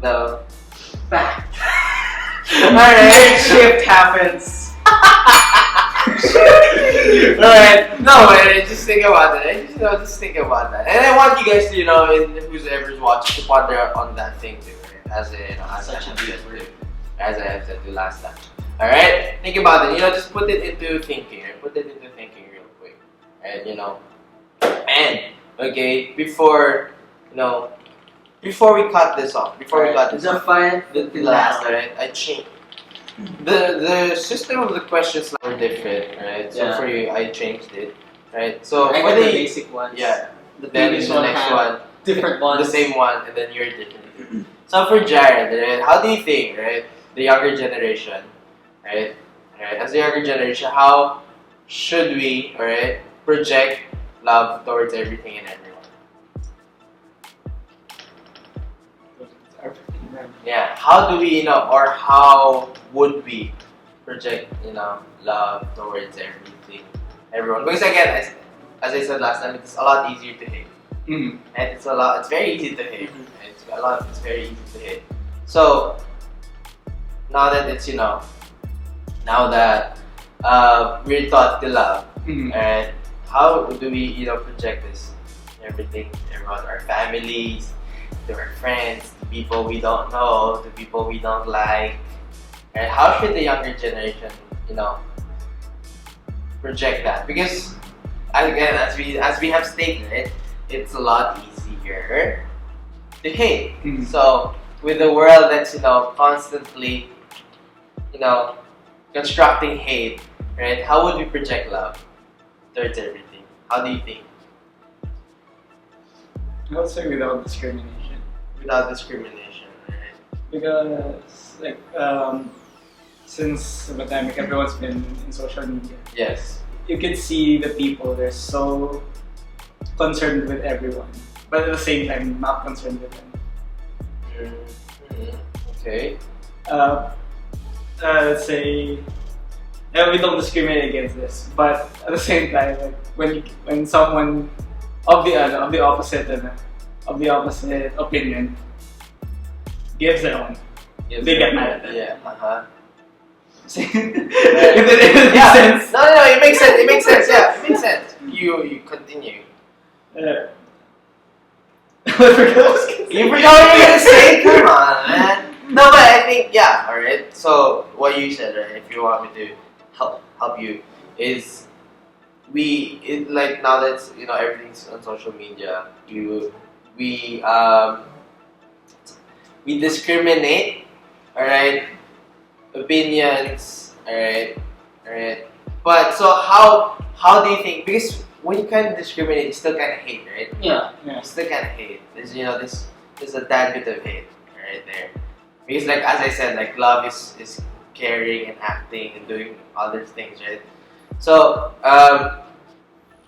the Fact. Alright. Shift happens. Alright, no, just think about that. Just think about that. And I want you guys to, whoever's watching, to ponder on that thing too, right? As I have said to last time. Alright? Think about it. Just put it into thinking. Right? Put it into thinking real quick. And, and, okay, before we cut this off, the last, right? I changed. The system of the questions were different, right? So for you, I changed it, right? So I got the basic ones. Yeah. The Then previous the one next had one, different ones. the same one, and then you're different. So for Jared, right? How do you think, right? The younger generation, right? As the younger generation, how should we, alright, project love towards everything and everyone? Yeah, how do we, or how would we project, love towards everyone? Because again, as I said last time, it's a lot easier to hate. And it's very easy to hate. It's very easy to hate. So, now that it's, now that we're taught to love, and how do we, project this, everything, everyone, our families, to our friends, to people we don't know, to people we don't like, and how should the younger generation, project that? Because again, as we have stated, right, it's a lot easier to hate. So with the world that's constantly, constructing hate, right? How would we project love towards everything? How do you think? I would say without discrimination. Without discrimination, right? Because since the pandemic, everyone's been in social media. Yes. You can see the people, they're so concerned with everyone, but at the same time not concerned with them. Okay. Let's say we don't discriminate against this, but at the same time, like when someone of the opposite opinion gives their own, they get mad at that. Yeah. It Yeah. makes sense. No, it makes sense. It makes sense. Yeah, it makes sense. You continue. I forgot what I was gonna say. You forgot what you were gonna say? Come on, man. No, but I think yeah. All right. So what you said, right? If you want me to help you, is like now that everything's on social media, we discriminate, all right, opinions, all right. But so how do you think? Because when you kind of discriminate, you still kind of hate, right? Yeah. Yeah. You still kind of hate. There's a tad bit of hate right there. Because like as I said, like love is caring and acting and doing other things, right? So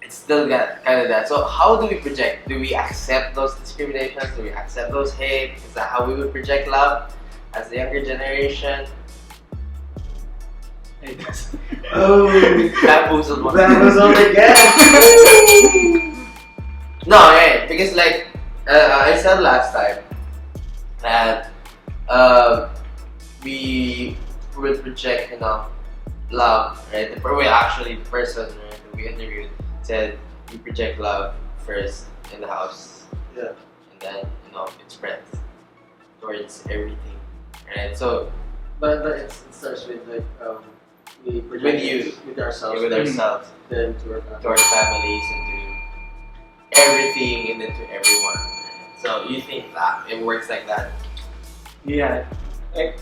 it's still got kind of that. So how do we project? Do we accept those discriminations? Do we accept those hate? Is that how we would project love as the younger generation? Oh, Bamboozled one. bamboozled again. No, right? Because like I said last time that we would project, love, right? Actually, the person, right, that we interviewed said we project love first in the house, Yeah. and then it spreads towards everything, right? So But it starts with like we With project you. it with ourselves. with ourselves, Then to our to our families, and to everything, and then to everyone. So you think that it works like that? Yeah, like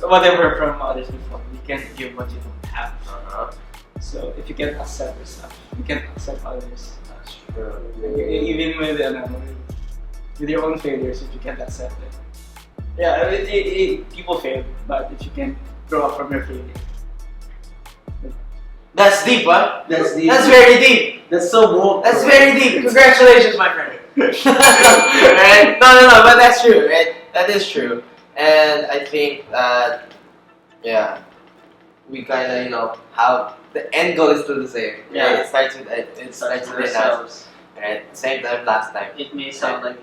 whatever from others before. You can't give what you don't have. So if you can't accept yourself, you can't accept others. That's true. Even with your own failures, if you can't accept it. Yeah, people fail, but if you can't grow up from your failure. That's deep, huh? That's the. That's very deep. That's so bold. That's very deep. Congratulations, my friend. Right? No, but that's true, right? That is true. And I think that, yeah, we kind of, how the end goal is still the same. Yeah. Right? It starts with us, ourselves. right? Same time last time. It may sound like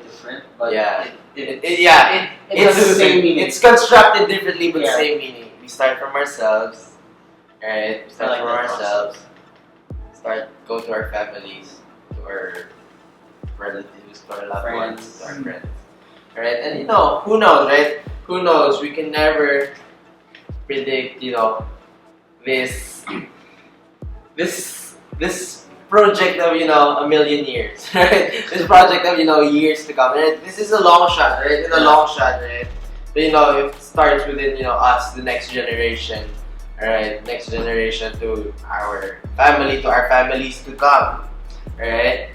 different, but Yeah. it It's has the same meaning. It's constructed differently, but Yeah. same meaning. We start from ourselves, right? We start I like from that ourselves. Go to our families, to our relatives, to our loved ones, to our friends, right? And who knows, right? Who knows? We can never predict, this project of a million years, right? This project of years to come. Right? This is a long shot, right? In a long shot, right? But it starts within us, the next generation, alright? Next generation to our family, to our families to come, alright?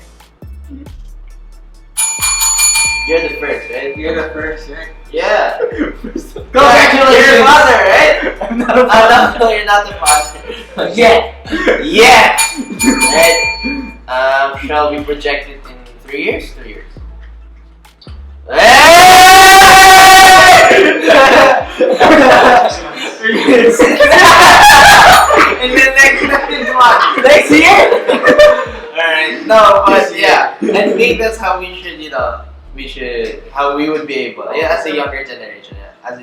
You're the first, right? You're the first, right? Yeah. Congratulations! You're the father, right? I'm not a father. No, you're not the father. Yeah. Right. Shall we project it in 3 years? 3 years. In the next month. Next year? Alright. No, but yeah. I think that's how we should, how we would be able, as a younger generation, I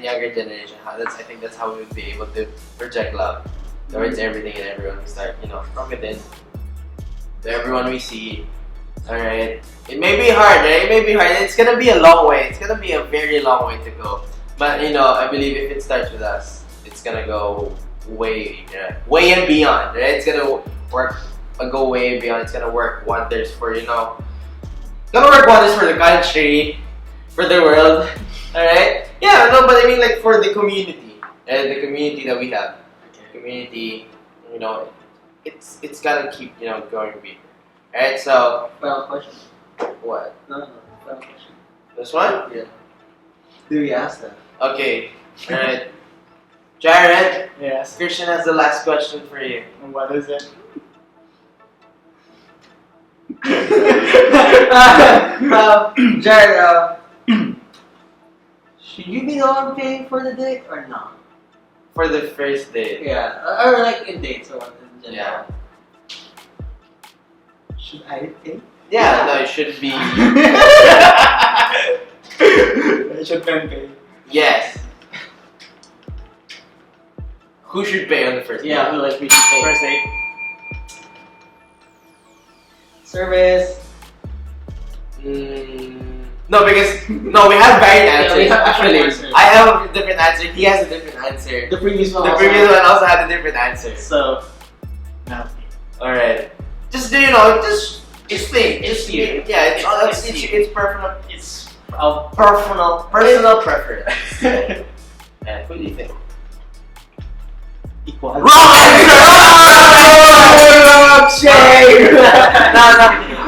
think that's how we would be able to project love towards everything and everyone. We start, from within, to everyone we see. Alright, it may be hard, right? It may be hard. It's gonna be a long way. It's gonna be a very long way to go. But I believe if it starts with us, it's gonna go way and beyond, right? It's gonna go way beyond. It's gonna work wonders for gonna work wonders for the country, for the world. Alright? Yeah, no, but I mean like for the community. And the community that we have. The community, it's gotta keep, going bigger. Alright, so Final question. what? No, final question. This one? Yeah. Do we ask that? Okay. Alright. Jared, Yes. Christian has the last question for you. And what is it? Jared, should you be the one paying for the date or not? For the first date. Yeah, or like in dates or what in general. Yeah. Should I pay? Yeah, no, it should be. Should men pay? Yes. Who should pay on the first Yeah, who like we should pay? First date. Service. No, because we have varied Yeah, answers. we have Actually, different answers. I have a different answer. He has a different answer. The previous one. The also previous had- one also had a different answer. So No. All right. Just just think. it's Just you. Yeah, it's It's you. it's personal. it's Personal preference. Yeah, who do you think? Equal. Wrong answer! Wrong shame!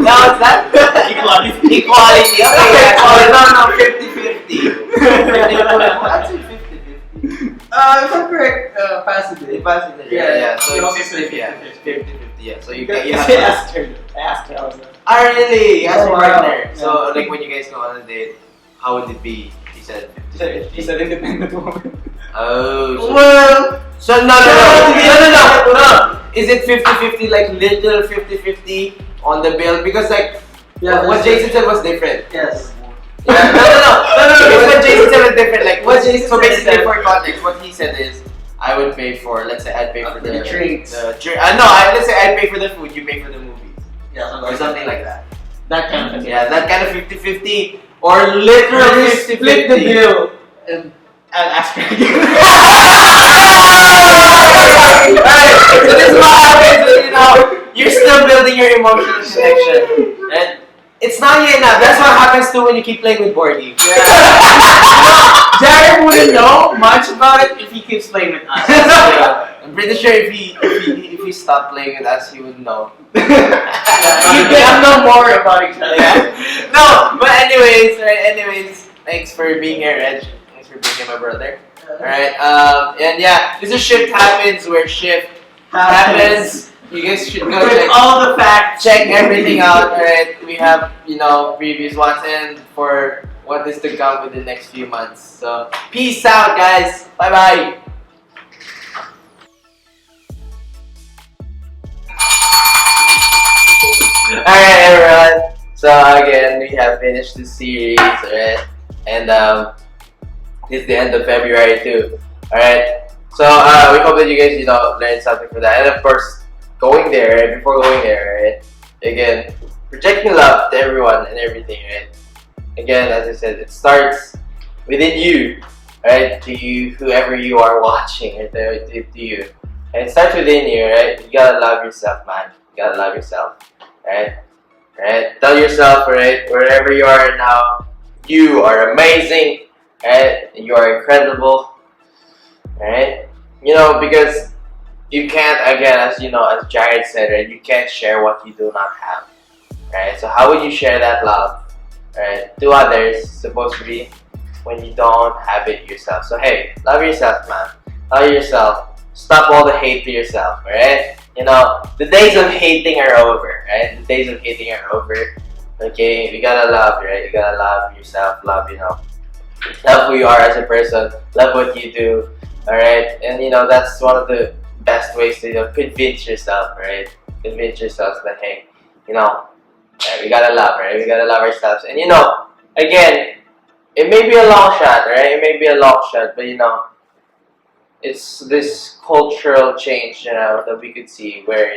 No, it's that. Equality. Equality. Okay, yeah. Oh, no, 50-50. I'd say 50-50. if I'm correct, pass it. Yeah. So You also it's say 50-50. Yeah. So you I have. asked her. I asked her. I was like, Oh, really? As a Oh, wow. partner. Yeah. So, like, when you guys go on a date, how would it be? He said she's an independent woman. Oh. Well, So, no. Is it 50-50, like, literal 50-50 on the bill? Because, like, yeah, what Jason said was different. Yes. Yeah, no. Because what Jason said was different. Like, What Jason so said basically, is that- for context, what he said is, I would pay for, let's say, I'd pay for The drinks. let's say, I'd pay for the food, you pay for the movies. Yeah, Or something like that. that kind of thing. Yeah, that kind of 50-50 or literal 50-50. Split the bill. And I'll ask her Alright, so this is what happens, you're still building your emotional connection. And it's not yet enough. That's what happens too when you keep playing with Borgy. Jared wouldn't know much about it if he keeps playing with us. I'm pretty sure if he stopped playing with us, he would know. You can know more about each other. Yeah. No, but anyways, thanks for being here, Reg. Thanks for being here, my brother. Alright, and yeah, this is Shift Happens, where shift happens. You guys should go With check, all the facts. check everything out, alright? We have, previous ones and for what is to come within the next few months. So, peace out, guys. Bye-bye. Alright, everyone. So, again, we have finished the series, alright? And, it's the end of February too. Alright. So we hope that you guys, learned something from that. And of course, going there, right? Before going there, right? Again, projecting love to everyone and everything, right? Again, as I said, it starts within you, right? To you, whoever you are watching, right? To you. And it starts within you, right? You gotta love yourself, man. You gotta love yourself, right? Right? Tell yourself, right? Wherever you are now, you are amazing. Right? You are incredible, right? Because you can't, again, as as Jared said, right? You can't share what you do not have, right? So how would you share that love, right, to others? Supposed to be when you don't have it yourself. So hey, love yourself, man. Love yourself. Stop all the hate to yourself, right? The days of hating are over, right? The days of hating are over. Okay, you gotta love, right? You gotta love yourself. Love, love who you are as a person, love what you do, alright? And that's one of the best ways to convince yourself, right? Convince yourself that, hey, we gotta love, right? We gotta love ourselves. And again, it may be a long shot, right? It may be a long shot, but it's this cultural change, that we could see where,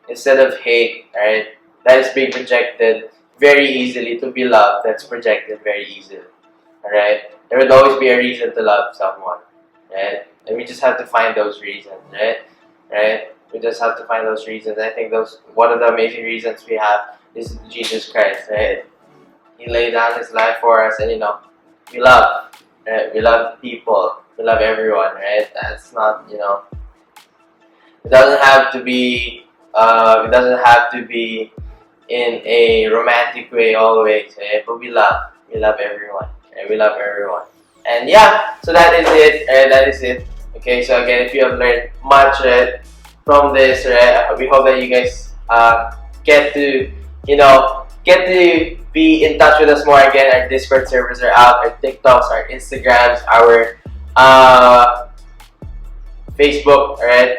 instead of hate, right, that is being projected very easily to be love, that's projected very easily. Alright? There would always be a reason to love someone. Right? And we just have to find those reasons, right? Right? We just have to find those reasons. I think one of the amazing reasons we have is Jesus Christ, right? He laid down his life for us and we love. Right? We love people. We love everyone, right? That's not, it doesn't have to be in a romantic way always, right? But we love everyone. And we love everyone. And yeah, so that is it. Okay, so again, if you have learned much from this, right, we hope that you guys get to be in touch with us more. Again, our Discord servers are out, our TikToks, our Instagrams, our Facebook, alright?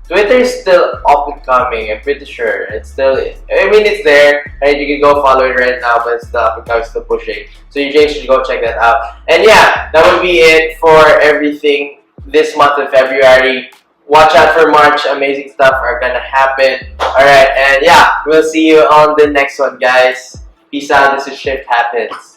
Twitter is still up and coming. I'm pretty sure it's still. I mean, it's there, right? You can go follow it right now, but it's still up and coming, still pushing. So you guys should go check that out. And yeah, that would be it for everything this month of February. Watch out for March. Amazing stuff are gonna happen. All right, and yeah, we'll see you on the next one, guys. Peace out. This is Shift Happens.